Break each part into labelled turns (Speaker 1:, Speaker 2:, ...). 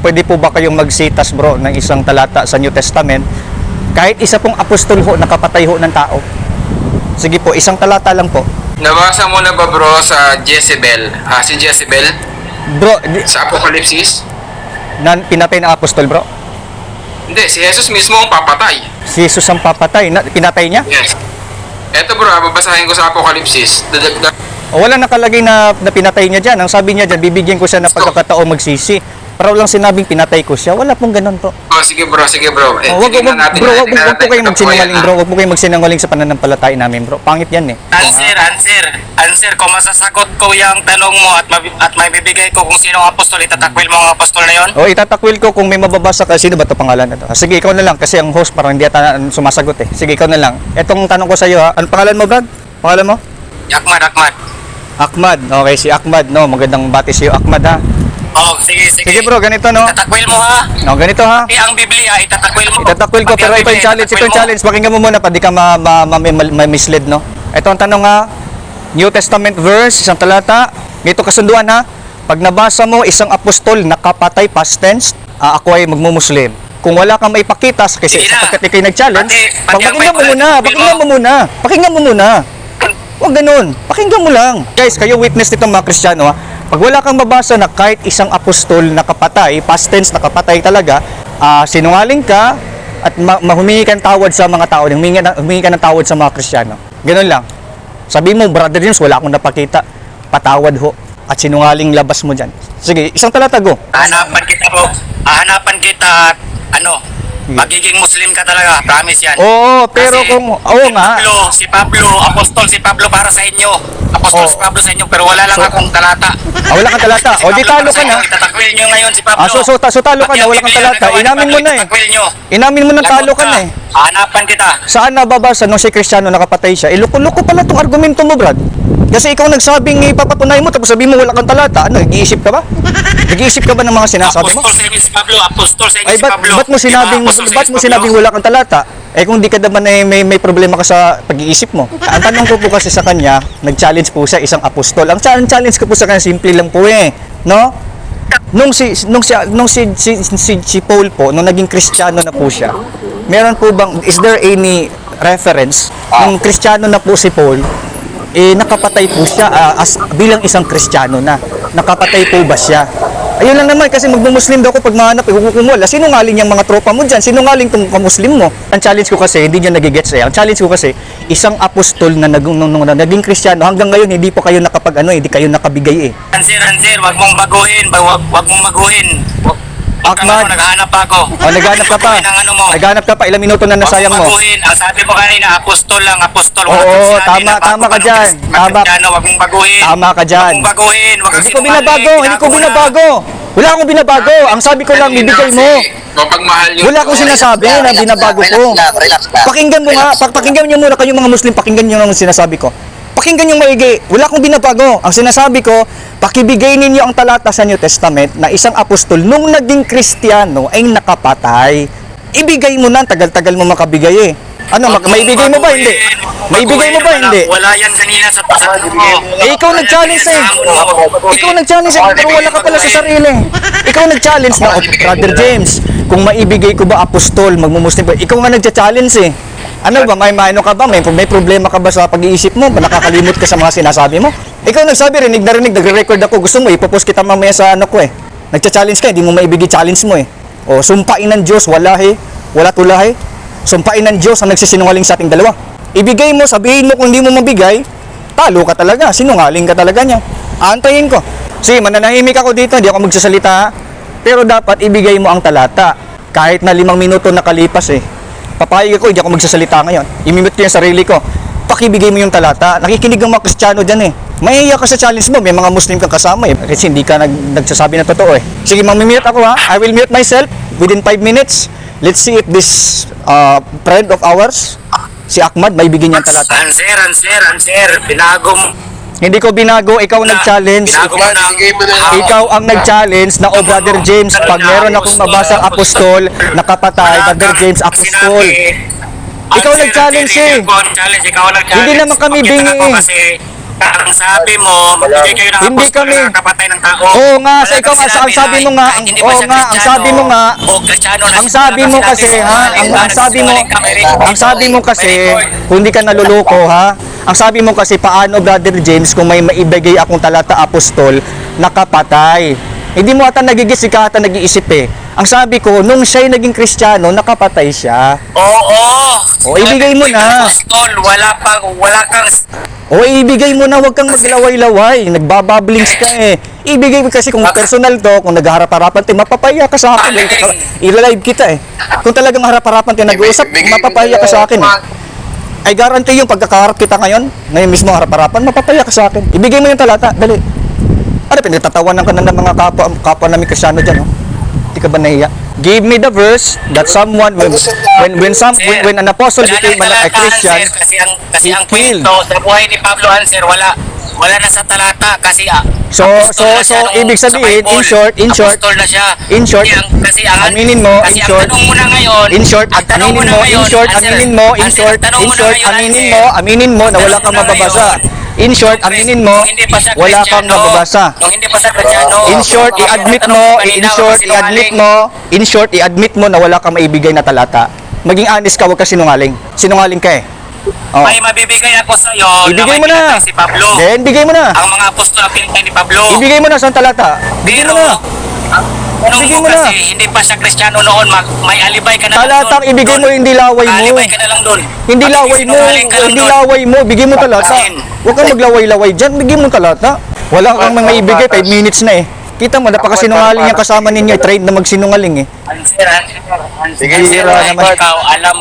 Speaker 1: Pwede po ba kayong magsitas bro ng isang talata sa New Testament? Kahit isa pong apostol ho, nakapatay ho ng tao. Sige po, isang talata lang po.
Speaker 2: Nabasa mo na ba bro sa Jezebel? Si Jezebel
Speaker 1: Bro,
Speaker 2: sa Apokalipsis?
Speaker 1: pinatay ng apostol bro?
Speaker 2: Hindi, si Jesus mismo ang papatay.
Speaker 1: Si Jesus ang papatay, pinatay niya?
Speaker 2: Yes. Eto bro, babasahin ko sa Apokalipsis.
Speaker 1: O, wala nakalagay na pinatay niya dyan. Ang sabi niya dyan, bibigyan ko siya ng pagkakataon magsisi. Pero walang sinabing pinatay ko siya. Wala pong ganun bro.
Speaker 2: Sige bro, sige bro.
Speaker 1: Wag po kayong magsinungaling bro. Wag po kayong magsinungaling sa pananampalataya namin bro. Pangit yan eh.
Speaker 3: Answer, kung masasagot ko yung tanong mo at may bibigay ko kung sino ang apostol, itatakwil mo ang apostol na yon?
Speaker 1: O, itatakwil ko kung may mababasa ka. Sino ba ito pangalan na to? Sige, ikaw na lang. Kasi ang host parang hindi ata sumasagot eh. Sige, ikaw na lang. Etong tanong ko sa iyo ha. Ano pangalan mo Brad? Pangalan mo?
Speaker 3: Ahmad.
Speaker 1: Ahmad. Okay, si Ahmad no. Magandang bati sa iyo Ahmad ha.
Speaker 3: Oh, sige.
Speaker 1: Sige bro, ganito no.
Speaker 3: Itatakwil mo ha.
Speaker 1: No, ganito ha.
Speaker 3: Ang Biblia, itatakwil mo.
Speaker 1: Itatakwil ko, pero ito yung challenge. Ito yung challenge. Pakinggan mo muna pa, di ka ma-mislead, no? Ito ang tanong ha. New Testament verse, isang talata. Ito kasunduan ha. Pag nabasa mo isang apostol nakapatay past tense, ako ay magmumuslim. Kung wala kang maipakita, kasi sapagkat ikaw nag-challenge, pakinggan mo muna. Huwag ganun. Pakinggan mo lang. Guys, kayo witness nito mga Kristiyano ha. Pag wala kang mabasa na kahit isang apostol nakapatay, past tense nakapatay talaga, sinungaling ka at humingi ka ng tawad sa mga tao, humingi ka ng tawad sa mga Kristiyano. Ganun lang. Sabi mo, Brother James, wala akong napakita. Patawad ho. At sinungaling labas mo dyan. Sige, isang talata go.
Speaker 3: Hanapan kita at magiging Muslim ka talaga, promise yan.
Speaker 1: Oo, pero
Speaker 3: kasi
Speaker 1: kung, nga.
Speaker 3: Si Pablo para sa inyo. Si Pablo sa inyo, pero wala lang akong talata.
Speaker 1: Wala kang talata. O, di talo ka na.
Speaker 3: Itatakwil nyo ngayon si Pablo.
Speaker 1: So talo ka na, wala kang talata. Inamin mo na eh. Inamin mo na talo ka na eh.
Speaker 3: Hanapan kita.
Speaker 1: Saan nababasa nung si Kristiyano nakapatay siya? Loko-loko pala tong argumento mo, Brad. Kasi ikaw nagsabing ipapatunay mo, tapos sabi mo wala kang talata. Ano, nag-iisip ka ba? Nag-iisip ka ba ng mga sinasabi mo?
Speaker 3: Apostol sa inyo si Pablo.
Speaker 1: Ay, ba't mo sinabing wala kang talata? Eh kung di ka naman may problema ka sa pag-iisip mo. Ang tanong ko po kasi sa kanya, nag-challenge po siya isang apostol. Ang challenge ko po sa kanya, simple lang po eh. No? Nung si Paul po, nung naging Kristiyano na po siya, meron po bang, is there any reference, nung Kristiyano na po si Paul, nakapatay po siya bilang isang Kristiyano na. Nakapatay po ba siya? Ayun lang naman, kasi magmumuslim daw ako pag mahanap, hukukum wala. Sinungaling yung mga tropa mo dyan, sinungaling tong kamuslim mo. Ang challenge ko kasi, hindi nyo nagigets eh. Ang challenge ko kasi, isang apostol na naging Kristiyano, hanggang ngayon hindi po kayo hindi kayo nakabigay eh.
Speaker 3: Answer, wag mong baguhin.
Speaker 1: Ahmad,
Speaker 3: naghahanap ako.
Speaker 1: Naghanap ka pa. Naghanap ka pa, ilang minuto na nasayang mo.
Speaker 3: Ang sabi mo kanina, apostol lang, apostol.
Speaker 1: Oo, tama ka dyan.
Speaker 3: Wag mong baguhin.
Speaker 1: Tama ka dyan.
Speaker 3: Wag mong baguhin.
Speaker 1: Hindi ko binabago. Wala akong binabago. Ang sabi ko lang, bibigay mo. Wala akong sinasabi na binabago ko. Pakinggan mo nga, pakinggan nyo muna kayong mga Muslim, pakinggan nyo ang sinasabi ko. Pakinggan yung maigi. Wala akong binabago. Ang sinasabi ko, pakibigay ninyo ang talata sa New Testament na isang apostol nung naging Kristiyano ay nakapatay. Ibigay mo na, tagal-tagal mo makabigay eh. Ano, maibigay mo ba? Hindi. Maibigay mo ba? Hindi.
Speaker 3: Wala yan kanina sa pasabi mo.
Speaker 1: Ikaw nag-challenge eh. Ikaw nag-challenge eh, pero wala ka pala sa sarili. Ikaw nag-challenge na, Brother James, kung maibigay ko ba apostol, magmumuslim ba? Ikaw nga nag-challenge eh. Ano ba, may ka ba? May problema ka ba sa pag-iisip mo? Nakakalimot ka sa mga sinasabi mo? Ikaw nagsabi, rinig na rinig, nagre-record ako. Gusto mo, ipopost kita mamaya sa ano ko eh. Nagcha-challenge ka, hindi mo maibigay challenge mo eh. O, sumpain ng Diyos, wala tulahe. Sumpain ng Diyos ang nagsisinungaling sa ating dalawa. Ibigay mo, sabihin mo kung hindi mo mabigay, talo ka talaga, sinungaling ka talaga niya. Aantayin ko. Sige, mananahimik ako dito, hindi ako magsasalita. Pero dapat ibigay mo ang talata. Kahit na 5 minuto nakalipas eh. Papayag ako, hindi ako magsasalita ngayon. Imimute ko yung sarili ko. Pakibigay mo yung talata. Nakikinig ang mga Kristiyano dyan eh. Mahihiya ka sa challenge mo, may mga Muslim kang kasama eh. Kasi hindi ka nagsasabi na totoo eh. Sige, mamimute ako ha. I will mute myself within 5 minutes. Let's see if this friend of ours, si Ahmad, may bigyan niyang talata.
Speaker 3: Answer. Binago mo.
Speaker 1: Hindi ko binago, ikaw nag-challenge. Ikaw ang nag-challenge na, Brother James, pag meron akong mabasang apostol, nakapatay, Brother James, apostol. Ikaw nag-challenge eh. Hindi naman kami bingi eh.
Speaker 3: Ang sabi mo, magbigay kayo ng
Speaker 1: Hindi
Speaker 3: apostol
Speaker 1: kami.
Speaker 3: na nakapatay ng tao.
Speaker 1: Oo nga,
Speaker 3: Wala
Speaker 1: sa ikaw
Speaker 3: kang
Speaker 1: nga, ang
Speaker 3: sinabi
Speaker 1: sabi
Speaker 3: na
Speaker 1: mo nga,
Speaker 3: kahit hindi
Speaker 1: oo
Speaker 3: pa siya
Speaker 1: nga, ang
Speaker 3: Kristiyano,
Speaker 1: sabi mo nga,
Speaker 3: o Kristiyano na
Speaker 1: ang sabi mo kasi ha, ang sabi mo kasi, kung hindi ka naluloko ha, ang sabi mo kasi paano Brother James kung may maibigay akong talata apostol nakapatay. Hindi mo ata nagigis, ika ata nag-iisip eh. Ang sabi ko, nung siya'y naging Kristiyano, nakapatay siya.
Speaker 3: Oo.
Speaker 1: O, ibigay mo na.
Speaker 3: Apostol, wala kang
Speaker 1: O, ibigay mo na, huwag kang maglaway-laway. Nagbabablings ka eh. Ibigay mo kasi kung personal to, kung nagharap-harapan tayo, mapapaya ka sa akin. I-live kita eh. Kung talagang harap-harapan tayo nag-uusap, mapapaya ka sa akin eh. Ay guarantee yung pagkakaharap kita ngayon mismo harap-harapan, mapapaya ka sa akin. Ibigay mo yung talata, dali. Ano, pinagtatawanan ka na ng mga kapwa namin Kristiyano dyan, oh. Hindi ka ba nahiya? Give me the verse that someone, when an apostle became a Christian,
Speaker 3: kasi ang
Speaker 1: killed.
Speaker 3: kwento sa buhay ni Pablo Anser, wala na sa talata kasi
Speaker 1: So, ibig sabihin, in short,
Speaker 3: apostol na siya. Kasi ang
Speaker 1: aminin mo,
Speaker 3: kasi
Speaker 1: in
Speaker 3: ang
Speaker 1: short,
Speaker 3: tanong mo na ngayon,
Speaker 1: in short,
Speaker 3: ang tanong mo na ngayon, Anser, ang tanong mo na ngayon,
Speaker 1: aminin mo na wala kang mababasa. In short, aminin mo,
Speaker 3: nung hindi pa siya
Speaker 1: wala kang
Speaker 3: Kristiyano,
Speaker 1: mababasa.
Speaker 3: nung hindi pa siya Kristiyano,
Speaker 1: In short, i-admit mo na wala kang maibigay na talata. Maging honest ka, huwag ka sinungaling. Sinungaling ka eh. Oh.
Speaker 3: may mabibigay ako sa iyo
Speaker 1: Ibigay mo na.
Speaker 3: si Pablo.
Speaker 1: Then, bigay mo na.
Speaker 3: Ang mga apostol na pinatay ni Pablo.
Speaker 1: Ibigay mo na sa talata. Bigay mo na.
Speaker 3: Tanong
Speaker 1: Ibigay
Speaker 3: mo
Speaker 1: mo na.
Speaker 3: kasi, hindi pa siya Kristiyano noon, may alibay ka na lang
Speaker 1: Talatang
Speaker 3: doon.
Speaker 1: ibigay mo, hindi laway mo.
Speaker 3: Alibay ka na lang doon.
Speaker 1: Hindi
Speaker 3: Pag
Speaker 1: laway mo.
Speaker 3: sinungaling ka lang
Speaker 1: Hindi
Speaker 3: doon.
Speaker 1: laway mo. Bigay mo talata. Huwag kang maglaway-laway dyan. Bigay mo talata. Wala kang maibigay. 5 minutes na eh. Kita mo, napakasinungaling yung kasama ninyo. Trained na magsinungaling eh.
Speaker 3: Sige,
Speaker 1: naman.
Speaker 3: ikaw, alam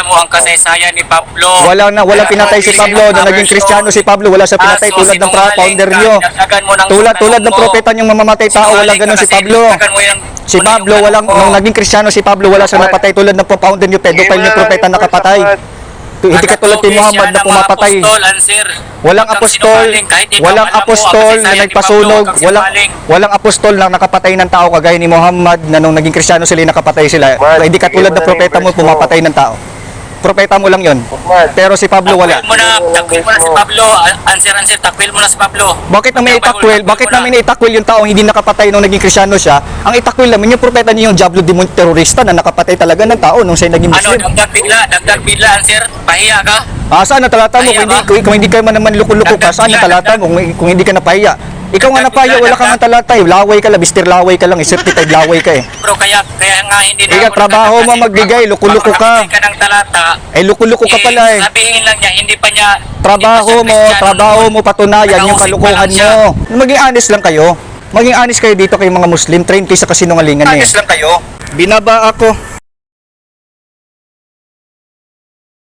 Speaker 3: mo ang kasaysayan ni Pablo.
Speaker 1: Walang pinatay si Pablo. Na naging Kristiyano si Pablo, wala siya pinatay tulad ng founder nyo. Tulad ng propeta niyong mamamatay tao, walang ganun si Pablo. Si Pablo, nung naging Kristiyano si Pablo, wala siyang napatay tulad ng founder niyo, pedophile niyo, propeta nakapatay. Hindi katulad kay Muhammad na pumapatay. Walang apostol na nagpasunog, walang apostol na nakapatay ng tao kagaya ni Muhammad na nung naging Kristiyano sila nakapatay sila. Hindi katulad ng propeta mo pumapatay ng tao. Propeta mo lang 'yon. Pero si Pablo wala.
Speaker 3: Takwil mo na si Pablo. Answer, takwil mo na si Pablo.
Speaker 1: Bakit namin itakwil? Bakit namin itakwil yung taong hindi nakapatay nung naging Kristiyano siya? Ang itakwil namin yung propeta niyo yung Diablo demon terorista na nakapatay talaga ng tao nung siya naging Muslim.
Speaker 3: Dagdag bigla, answer. Pahiya ka.
Speaker 1: Saan ang talata mo? Kung hindi ka man naman luko-luko ka, saan ang talata mo kung hindi ka napahiya? Ikaw nga napahiya, wala kang talata eh. Laway ka lang, Mr. Laway ka lang, certified laway ka eh.
Speaker 3: Bro, kaya nga hindi na
Speaker 1: Ikaw, trabaho mo magbigay, luko-luko ka.
Speaker 3: Ka ng talata.
Speaker 1: Luko-luko ka pala eh.
Speaker 3: Sabihin lang niya, hindi pa niya
Speaker 1: Trabaho mo, patunayan yung kalukuhan mo. Maging honest lang kayo. Maging honest kayo dito kay mga Muslim, train kayo sa kasinungalingan eh.
Speaker 2: Honest lang kayo.
Speaker 1: Binaba ako.